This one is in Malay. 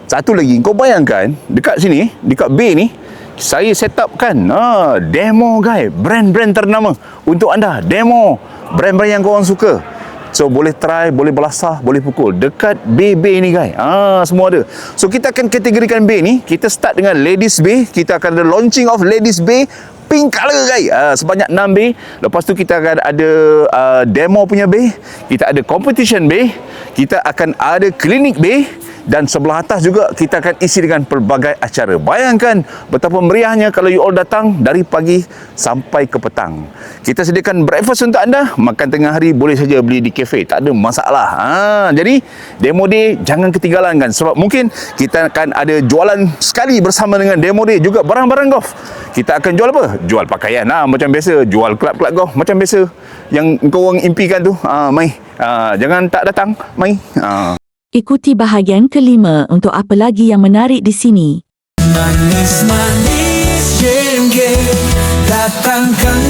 Satu lagi, kau bayangkan dekat sini, dekat bay ni, saya set up kan demo guys, brand-brand ternama untuk anda. Demo brand-brand yang korang suka. So boleh try, boleh belasah, boleh pukul dekat bay ni guys. Semua ada. So kita akan kategorikan bay ni. Kita start dengan ladies bay. Kita akan ada launching of ladies bay pink color guys. Sebanyak 6 bay. Lepas tu kita akan ada demo punya bay. Kita ada competition bay. Kita akan ada clinic bay. Dan sebelah atas juga kita akan isi dengan pelbagai acara. Bayangkan betapa meriahnya kalau you all datang dari pagi sampai ke petang. Kita sediakan breakfast untuk anda. Makan tengah hari boleh saja beli di kafe, tak ada masalah. Jadi Demo Day jangan ketinggalan kan. Sebab mungkin kita akan ada jualan sekali bersama dengan Demo Day juga barang-barang golf. Kita akan jual apa? Jual pakaian macam biasa. Jual kelab-kelab golf macam biasa. Yang kau orang impikan tu. Mai. Jangan tak datang. Mai. Ikuti bahagian kelima untuk apa lagi yang menarik di sini. Manis-manis jengke datangkan